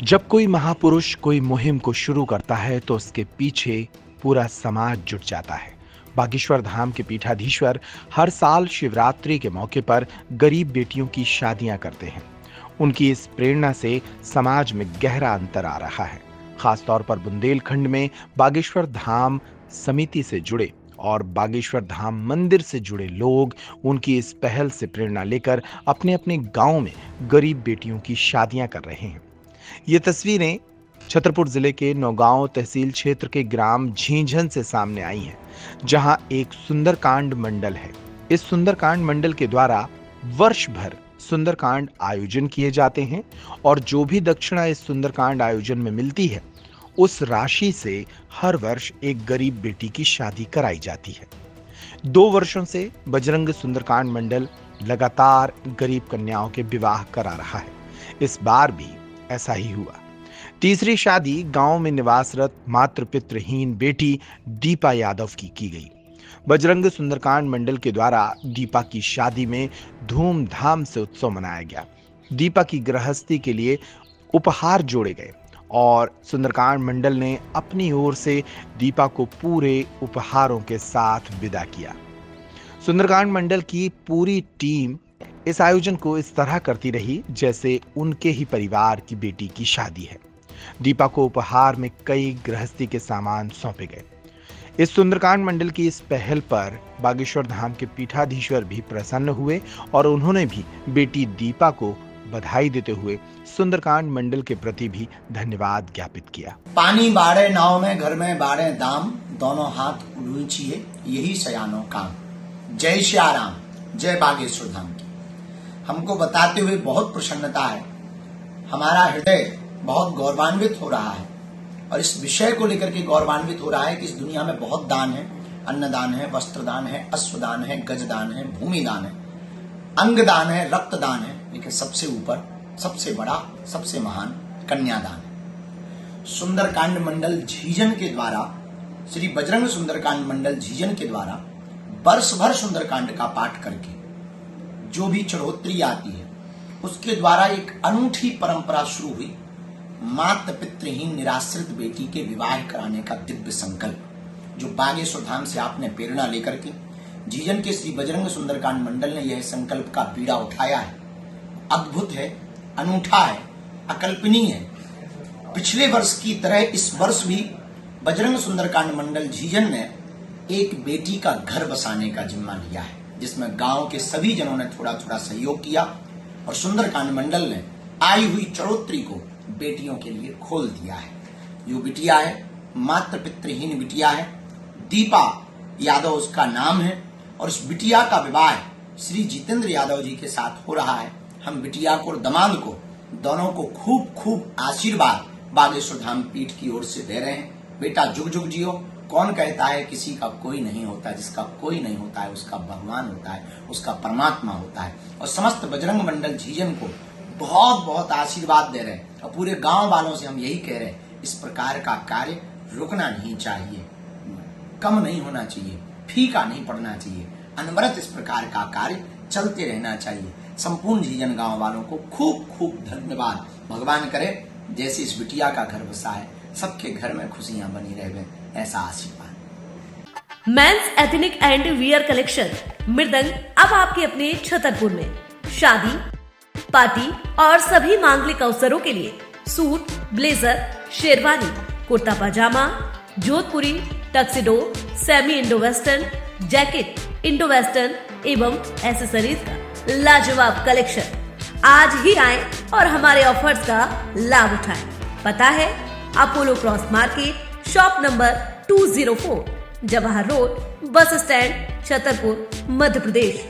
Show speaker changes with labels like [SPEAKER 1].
[SPEAKER 1] जब कोई महापुरुष कोई मुहिम को शुरू करता है तो उसके पीछे पूरा समाज जुट जाता है। बागेश्वर धाम के पीठाधीश्वर हर साल शिवरात्रि के मौके पर गरीब बेटियों की शादियां करते हैं। उनकी इस प्रेरणा से समाज में गहरा अंतर आ रहा है। खासतौर पर बुंदेलखंड में बागेश्वर धाम समिति से जुड़े और बागेश्वर धाम मंदिर से जुड़े लोग उनकी इस पहल से प्रेरणा लेकर अपने अपने गांव में गरीब बेटियों की शादियां कर रहे हैं। ये तस्वीरें छतरपुर जिले के नौगांव तहसील क्षेत्र के ग्राम झींझन से सामने आई हैं, जहां एक सुंदरकांड मंडल है। इस सुंदरकांड मंडल के द्वारा वर्ष भर सुंदरकांड आयोजन किए जाते हैं और जो भी दक्षिणा इस सुंदरकांड आयोजन में मिलती है, उस राशि से हर वर्ष एक गरीब बेटी की शादी कराई जाती है। 2 वर्षों से बजरंग सुंदरकांड मंडल लगातार गरीब कन्याओं के विवाह करा रहा है। इस बार भी ऐसा ही हुआ। तीसरी शादी गांव में निवासरत मातृ पितृहीन बेटी दीपा यादव की गई। बजरंग सुंदरकांड मंडल के द्वारा दीपा की शादी में धूमधाम से उत्सव मनाया गया। दीपा की गृहस्थी के लिए उपहार जोड़े गए और सुंदरकांड मंडल ने अपनी ओर से दीपा को पूरे उपहारों के साथ विदा किया। सुंदरकांड मंडल की पूरी टीम इस आयोजन को इस तरह करती रही जैसे उनके ही परिवार की बेटी की शादी है। दीपा को उपहार में कई गृहस्थी के सामान सौंपे गए। इस सुंदरकांड मंडल की इस पहल पर बागेश्वर धाम के पीठाधीश्वर भी प्रसन्न हुए और उन्होंने भी बेटी दीपा को बधाई देते हुए सुंदरकांड मंडल के प्रति भी धन्यवाद ज्ञापित किया।
[SPEAKER 2] पानी बाड़े नाव में, घर में बाड़े दाम, दोनों हाथ उड़ीचिए यही सयानो काम। जय श्री राम, जय बागेश्वर धाम की। हमको बताते हुए बहुत प्रसन्नता है। हमारा हृदय बहुत गौरवान्वित हो रहा है और इस विषय को लेकर के गौरवान्वित हो रहा है कि इस दुनिया में बहुत दान है। अन्नदान है, वस्त्रदान है, अश्वदान है, गजदान है, भूमिदान है, अंगदान है, रक्तदान है, लेकिन सबसे ऊपर, सबसे बड़ा, सबसे महान कन्यादान है। सुंदरकांड मंडल झींझन के द्वारा, श्री बजरंग सुंदरकांड मंडल झींझन के द्वारा वर्ष भर सुंदरकांड का पाठ करके जो भी चढ़ोतरी आती है, उसके द्वारा एक अनूठी परंपरा शुरू हुई। मातृ पितृहीन निराश्रित बेटी के विवाह कराने का दिव्य संकल्प, जो बागेश्वर धाम से आपने प्रेरणा लेकर के झींझन के श्री बजरंग सुंदरकांड मंडल ने यह संकल्प का बीड़ा उठाया है, अद्भुत है, अनूठा है, अकल्पनीय है। पिछले वर्ष की तरह इस वर्ष भी बजरंग सुंदरकांड मंडल झींझन ने एक बेटी का घर बसाने का जिम्मा लिया है, जिसमें गांव के सभी जनों ने थोड़ा थोड़ा सहयोग किया और सुंदरकांड मंडल ने आई हुई चढ़ोतरी को बेटियों के लिए खोल दिया है। जो बिटिया है, मातृ पितृहीन बिटिया है, दीपा यादव उसका नाम है और उस बिटिया का विवाह श्री जितेंद्र यादव जी के साथ हो रहा है। हम बिटिया को और दामाद को दोनों को खूब खूब आशीर्वाद बागेश्वर धाम पीठ की ओर से दे रहे हैं। बेटा जुग जुग जियो। कौन कहता है किसी का कोई नहीं होता, जिसका कोई नहीं होता है उसका भगवान होता है, उसका परमात्मा होता है। और समस्त बजरंग मंडल झींझन को बहुत बहुत आशीर्वाद दे रहे हैं और पूरे गांव वालों से हम यही कह रहे हैं, इस प्रकार का कार्य रुकना नहीं चाहिए, कम नहीं होना चाहिए, फीका नहीं पड़ना चाहिए, अनवरत इस प्रकार का कार्य चलते रहना चाहिए। संपूर्ण झींझन गांव वालों को खूब खूब धन्यवाद। भगवान करे जैसे इस बिटिया का घर बसा है, सबके घर में खुशियां बनी रहे, ऐसा आशीर्वाद।
[SPEAKER 3] Men's ethnic and wear collection Mridang अब आपके अपने छतरपुर में। शादी, पार्टी और सभी मांगलिक अवसरों के लिए suit, blazer, sherwani, kurta pajama, Jodhpuri, tuxedo, semi Indo western, jacket, Indo western एवं एसेसरीज का लाजवाब कलेक्शन। आज ही आएं और हमारे ऑफर्स का लाभ उठाएं। पता है Apollo cross market, shop number 204, Jawahar road, bus stand, Chhatarpur, Madhya प्रदेश।